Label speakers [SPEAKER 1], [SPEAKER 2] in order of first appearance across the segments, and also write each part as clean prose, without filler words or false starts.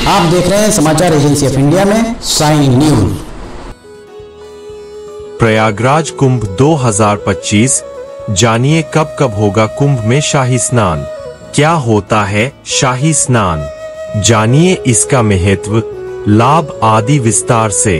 [SPEAKER 1] आप देख रहे हैं समाचार एजेंसी ऑफ इंडिया में साइन न्यूज।
[SPEAKER 2] प्रयागराज कुंभ 2025, जानिए कब कब होगा कुंभ में शाही स्नान। क्या होता है शाही स्नान, जानिए इसका महत्व, लाभ आदि विस्तार से।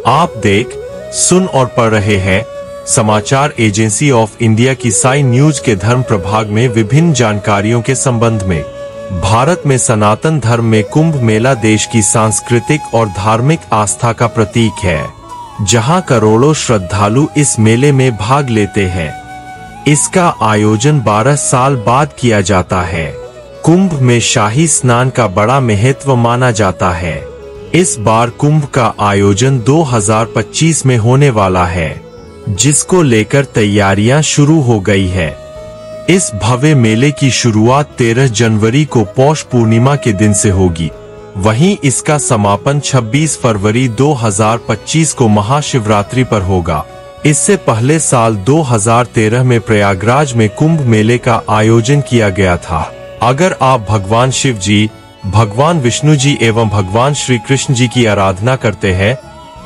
[SPEAKER 2] आप देख, सुन और पढ़ रहे हैं समाचार एजेंसी ऑफ इंडिया की साइन न्यूज के धर्म प्रभाग में विभिन्न जानकारियों के संबंध में। भारत में सनातन धर्म में कुंभ मेला देश की सांस्कृतिक और धार्मिक आस्था का प्रतीक है, जहां करोड़ों श्रद्धालु इस मेले में भाग लेते हैं। इसका आयोजन 12 साल बाद किया जाता है। कुंभ में शाही स्नान का बड़ा महत्व माना जाता है। इस बार कुंभ का आयोजन 2025 में होने वाला है, जिसको लेकर तैयारियां शुरू हो गई है। इस भव्य मेले की शुरुआत 13 जनवरी को पौष पूर्णिमा के दिन से होगी। वहीं इसका समापन 26 फरवरी 2025 को महाशिवरात्रि पर होगा। इससे पहले साल 2013 में प्रयागराज में कुंभ मेले का आयोजन किया गया था। अगर आप भगवान शिव जी, भगवान विष्णु जी एवं भगवान श्री कृष्ण जी की आराधना करते हैं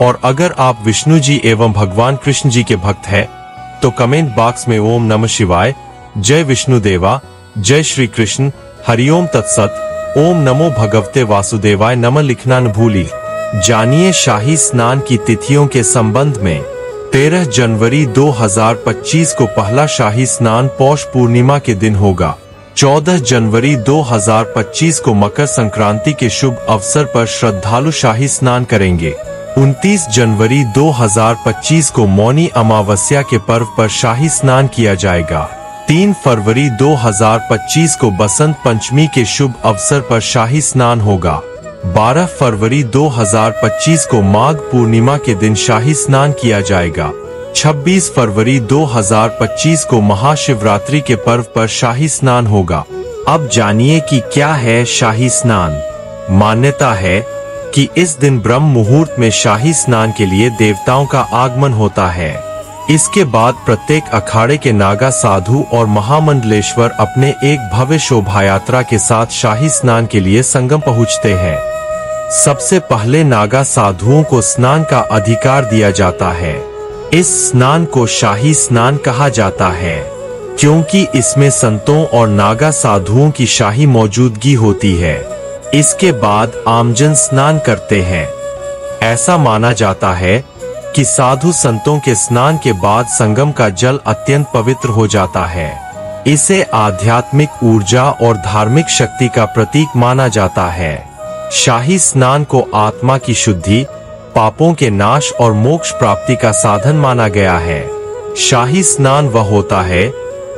[SPEAKER 2] और अगर आप विष्णु जी एवं भगवान कृष्ण जी के भक्त हैं, तो कमेंट बॉक्स में ओम नमः शिवाय, जय विष्णु देवा, जय श्री कृष्ण, हरिओम तत्सत, ओम नमो भगवते वासुदेवाय नमः लिखना न भूली। जानिए शाही स्नान की तिथियों के संबंध में। 13 जनवरी 2025 को पहला शाही स्नान पौष पूर्णिमा के दिन होगा। 14 जनवरी 2025 को मकर संक्रांति के शुभ अवसर पर श्रद्धालु शाही स्नान करेंगे। 29 जनवरी 2025 को मौनी अमावस्या के पर्व पर शाही स्नान किया जाएगा। 3 फरवरी 2025 को बसंत पंचमी के शुभ अवसर पर शाही स्नान होगा। 12 फरवरी 2025 को माघ पूर्णिमा के दिन शाही स्नान किया जाएगा। 26 फरवरी 2025 को महाशिवरात्रि के पर्व पर शाही स्नान होगा। अब जानिए कि क्या है शाही स्नान। मान्यता है कि इस दिन ब्रह्म मुहूर्त में शाही स्नान के लिए देवताओं का आगमन होता है। इसके बाद प्रत्येक अखाड़े के नागा साधु और महामंडलेश्वर अपने एक भव्य शोभा यात्रा के साथ शाही स्नान के लिए संगम पहुंचते हैं। सबसे पहले नागा साधुओं को स्नान का अधिकार दिया जाता है। इस स्नान को शाही स्नान कहा जाता है, क्योंकि इसमें संतों और नागा साधुओं की शाही मौजूदगी होती है। इसके बाद आमजन स्नान करते हैं। ऐसा माना जाता है कि साधु संतों के स्नान के बाद संगम का जल अत्यंत पवित्र हो जाता है। इसे आध्यात्मिक ऊर्जा और धार्मिक शक्ति का प्रतीक माना जाता है। शाही स्नान को आत्मा की शुद्धि, पापों के नाश और मोक्ष प्राप्ति का साधन माना गया है। शाही स्नान वह होता है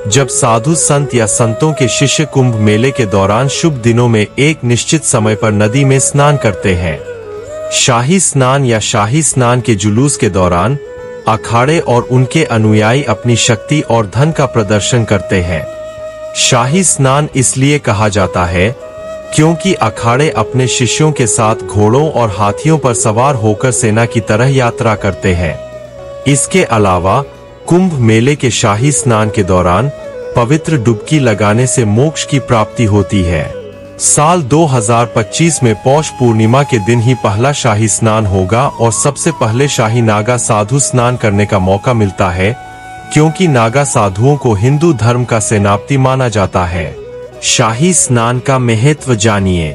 [SPEAKER 2] जब साधु संत या संतों के शिष्य कुंभ मेले के दौरान शुभ दिनों में एक निश्चित समय पर नदी में स्नान करते हैं। शाही स्नान या शाही स्नान के जुलूस के दौरान अखाड़े और उनके अनुयायी अपनी शक्ति और धन का प्रदर्शन करते हैं। शाही स्नान इसलिए कहा जाता है क्योंकि अखाड़े अपने शिष्यों के साथ घोड़ों और हाथियों पर सवार होकर सेना की तरह यात्रा करते हैं। इसके अलावा कुंभ मेले के शाही स्नान के दौरान पवित्र डुबकी लगाने से मोक्ष की प्राप्ति होती है। साल 2025 में पौष पूर्णिमा के दिन ही पहला शाही स्नान होगा और सबसे पहले शाही नागा साधु स्नान करने का मौका मिलता है, क्योंकि नागा साधुओं को हिंदू धर्म का सेनापति माना जाता है। शाही स्नान का महत्व जानिए।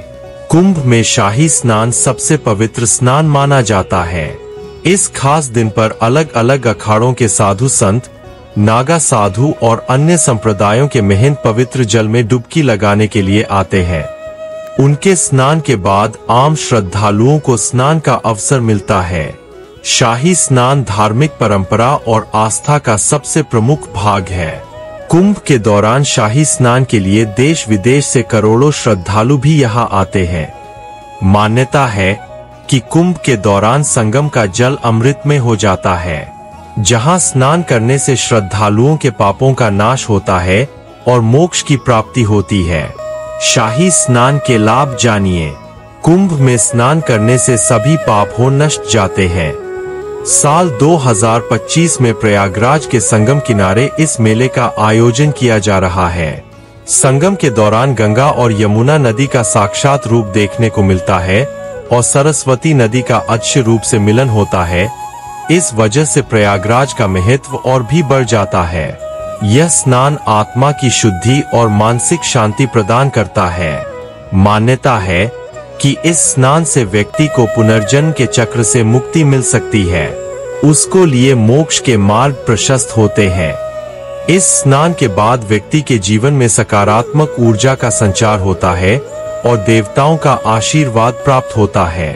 [SPEAKER 2] कुंभ में शाही स्नान सबसे पवित्र स्नान माना जाता है। इस खास दिन पर अलग अलग अखाड़ों के साधु संत, नागा साधु और अन्य संप्रदायों के महंत पवित्र जल में डुबकी लगाने के लिए आते हैं। उनके स्नान के बाद आम श्रद्धालुओं को स्नान का अवसर मिलता है। शाही स्नान धार्मिक परंपरा और आस्था का सबसे प्रमुख भाग है। कुंभ के दौरान शाही स्नान के लिए देश विदेश से करोड़ों श्रद्धालु भी यहां आते हैं। मान्यता है कि कुंभ के दौरान संगम का जल अमृतमय हो जाता है, जहां स्नान करने से श्रद्धालुओं के पापों का नाश होता है और मोक्ष की प्राप्ति होती है। शाही स्नान के लाभ जानिए। कुंभ में स्नान करने से सभी पाप हो नष्ट जाते हैं। साल 2025 में प्रयागराज के संगम किनारे इस मेले का आयोजन किया जा रहा है। संगम के दौरान गंगा और यमुना नदी का साक्षात रूप देखने को मिलता है और सरस्वती नदी का अक्षय रूप से मिलन होता है। इस वजह से प्रयागराज का महत्व और भी बढ़ जाता है। यह स्नान आत्मा की शुद्धि और मानसिक शांति प्रदान करता है। मान्यता है कि इस स्नान से व्यक्ति को पुनर्जन्म के चक्र से मुक्ति मिल सकती है, उसको लिए मोक्ष के मार्ग प्रशस्त होते हैं। इस स्नान के बाद व्यक्ति के जीवन में सकारात्मक ऊर्जा का संचार होता है और देवताओं का आशीर्वाद प्राप्त होता है।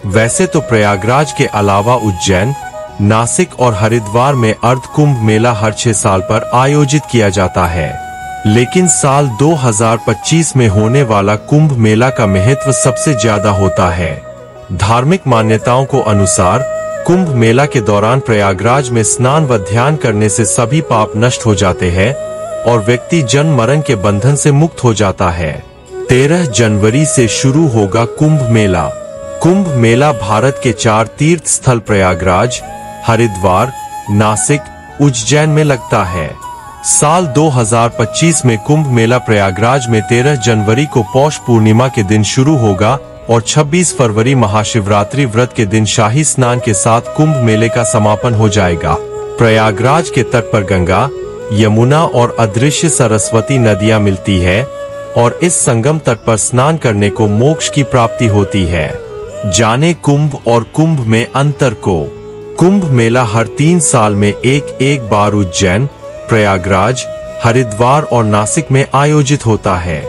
[SPEAKER 2] वैसे तो प्रयागराज के अलावा उज्जैन, नासिक और हरिद्वार में अर्ध कुंभ मेला हर 6 साल पर आयोजित किया जाता है, लेकिन साल 2025 में होने वाला कुंभ मेला का महत्व सबसे ज्यादा होता है। धार्मिक मान्यताओं को अनुसार कुंभ मेला के दौरान प्रयागराज में स्नान व ध्यान करने से सभी पाप नष्ट हो जाते हैं और व्यक्ति जन्म मरण के बंधन से मुक्त हो जाता है। 13 जनवरी से शुरू होगा कुंभ मेला। कुंभ मेला भारत के 4 तीर्थ स्थल प्रयागराज, हरिद्वार, नासिक, उज्जैन में लगता है। साल 2025 में कुंभ मेला प्रयागराज में 13 जनवरी को पौष पूर्णिमा के दिन शुरू होगा और 26 फरवरी महाशिवरात्रि व्रत के दिन शाही स्नान के साथ कुंभ मेले का समापन हो जाएगा। प्रयागराज के तट पर गंगा, यमुना और अदृश्य सरस्वती नदियां मिलती है और इस संगम तट पर स्नान करने को मोक्ष की प्राप्ति होती है। जाने कुंभ और कुंभ में अंतर को। कुंभ मेला हर 3 साल में एक बार उज्जैन, प्रयागराज, हरिद्वार और नासिक में आयोजित होता है।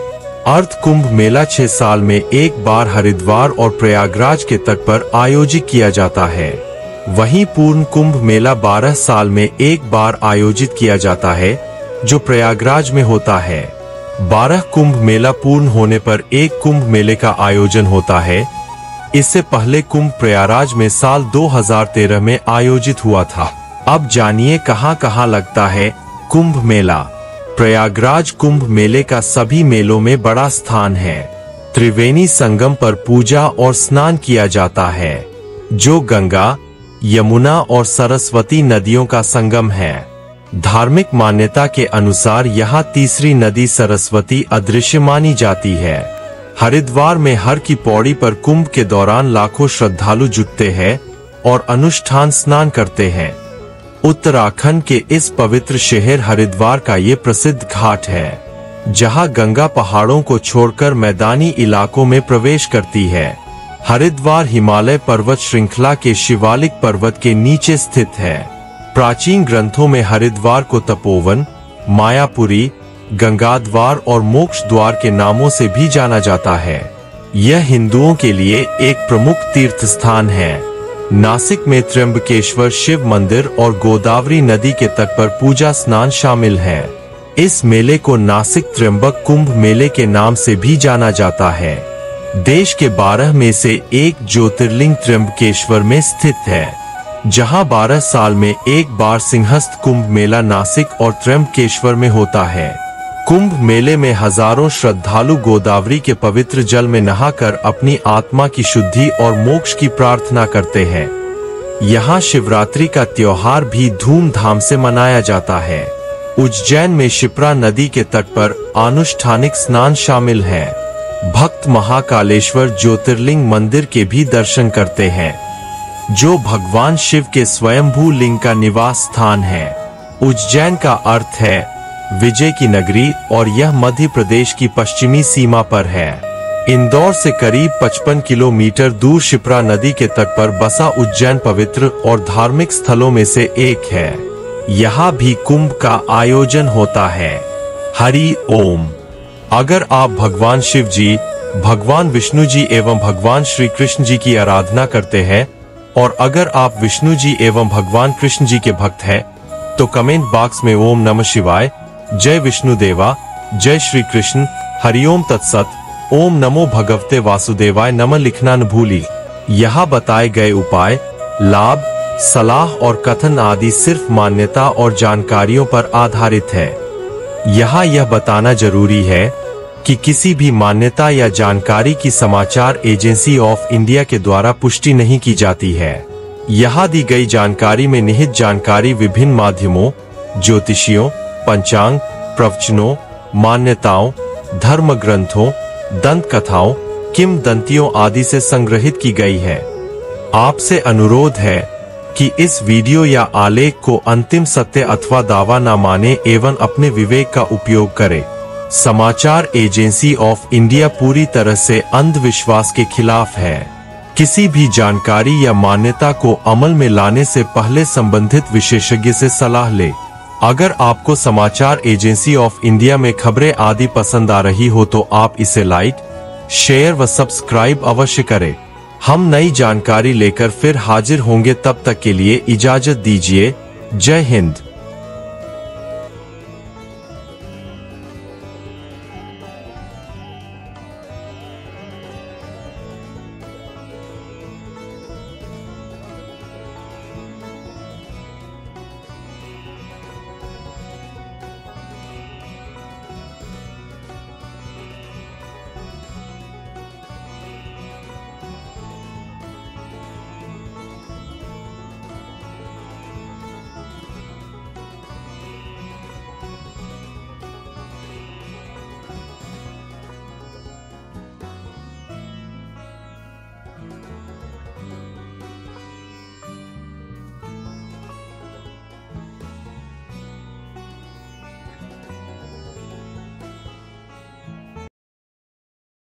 [SPEAKER 2] अर्ध कुंभ मेला 6 साल में एक बार हरिद्वार और प्रयागराज के तट पर आयोजित किया जाता है। वहीं पूर्ण कुंभ मेला 12 साल में एक बार आयोजित किया जाता है, जो प्रयागराज में होता है। 12 कुंभ मेला पूर्ण होने पर एक कुंभ मेले का आयोजन होता है। इससे पहले कुंभ प्रयागराज में साल 2013 में आयोजित हुआ था। अब जानिए कहां कहां लगता है कुंभ मेला। प्रयागराज कुंभ मेले का सभी मेलों में बड़ा स्थान है। त्रिवेणी संगम पर पूजा और स्नान किया जाता है, जो गंगा, यमुना और सरस्वती नदियों का संगम है। धार्मिक मान्यता के अनुसार यहाँ तीसरी नदी सरस्वती अदृश्य मानी जाती है। हरिद्वार में हर की पौड़ी पर कुंभ के दौरान लाखों श्रद्धालु जुटते हैं और अनुष्ठान स्नान करते हैं। उत्तराखंड के इस पवित्र शहर हरिद्वार का ये प्रसिद्ध घाट है, जहां गंगा पहाड़ों को छोड़कर मैदानी इलाकों में प्रवेश करती है। हरिद्वार हिमालय पर्वत श्रृंखला के शिवालिक पर्वत के नीचे स्थित है। प्राचीन ग्रंथों में हरिद्वार को तपोवन, मायापुरी, गंगाद्वार और मोक्ष द्वार के नामों से भी जाना जाता है। यह हिंदुओं के लिए एक प्रमुख तीर्थ स्थान है। नासिक में त्र्यंबकेश्वर शिव मंदिर और गोदावरी नदी के तट पर पूजा स्नान शामिल है। इस मेले को नासिक त्र्यंबक कुंभ मेले के नाम से भी जाना जाता है। देश के 12 में से एक ज्योतिर्लिंग त्र्यंबकेश्वर में स्थित है, जहां 12 साल में एक बार सिंहस्थ कुंभ मेला नासिक और त्र्यंबकेश्वर में होता है। कुंभ मेले में हजारों श्रद्धालु गोदावरी के पवित्र जल में नहाकर अपनी आत्मा की शुद्धि और मोक्ष की प्रार्थना करते हैं। यहाँ शिवरात्रि का त्योहार भी धूमधाम से मनाया जाता है। उज्जैन में शिप्रा नदी के तट पर अनुष्ठानिक स्नान शामिल है। भक्त महाकालेश्वर ज्योतिर्लिंग मंदिर के भी दर्शन करते हैं, जो भगवान शिव के स्वयंभू लिंग का निवास स्थान है। उज्जैन का अर्थ है विजय की नगरी और यह मध्य प्रदेश की पश्चिमी सीमा पर है। इंदौर से करीब 55 किलोमीटर दूर शिप्रा नदी के तट पर बसा उज्जैन पवित्र और धार्मिक स्थलों में से एक है। यहाँ भी कुंभ का आयोजन होता है। हरि ओम। अगर आप भगवान शिव जी, भगवान विष्णु जी एवं भगवान श्री कृष्ण जी की आराधना करते हैं और अगर आप विष्णु जी एवं भगवान कृष्ण जी के भक्त हैं, तो कमेंट बॉक्स में ओम नमः शिवाय, जय विष्णु देवा, जय श्री कृष्ण, हरिओम तत्सत, ओम नमो भगवते वासुदेवाय नमः लिखना न भूली। यहाँ बताए गए उपाय, लाभ, सलाह और कथन आदि सिर्फ मान्यता और जानकारियों पर आधारित है। यहाँ यह बताना जरूरी है कि किसी भी मान्यता या जानकारी की समाचार एजेंसी ऑफ इंडिया के द्वारा पुष्टि नहीं की जाती है। यहाँ दी गई जानकारी में निहित जानकारी विभिन्न माध्यमों, ज्योतिषियों, पंचांग, प्रवचनों, मान्यताओं, धर्म ग्रंथों, दंत कथाओं, किंवदंतियों आदि से संग्रहित की गई है। आपसे अनुरोध है कि इस वीडियो या आलेख को अंतिम सत्य अथवा दावा न माने एवं अपने विवेक का उपयोग करें। समाचार एजेंसी ऑफ इंडिया पूरी तरह से अंधविश्वास के खिलाफ है। किसी भी जानकारी या मान्यता को अमल में लाने से पहले संबंधित विशेषज्ञ से सलाह लें। अगर आपको समाचार एजेंसी ऑफ इंडिया में खबरें आदि पसंद आ रही हो तो आप इसे लाइक, शेयर व सब्सक्राइब अवश्य करें। हम नई जानकारी लेकर फिर हाजिर होंगे, तब तक के लिए इजाजत दीजिए। जय हिंद।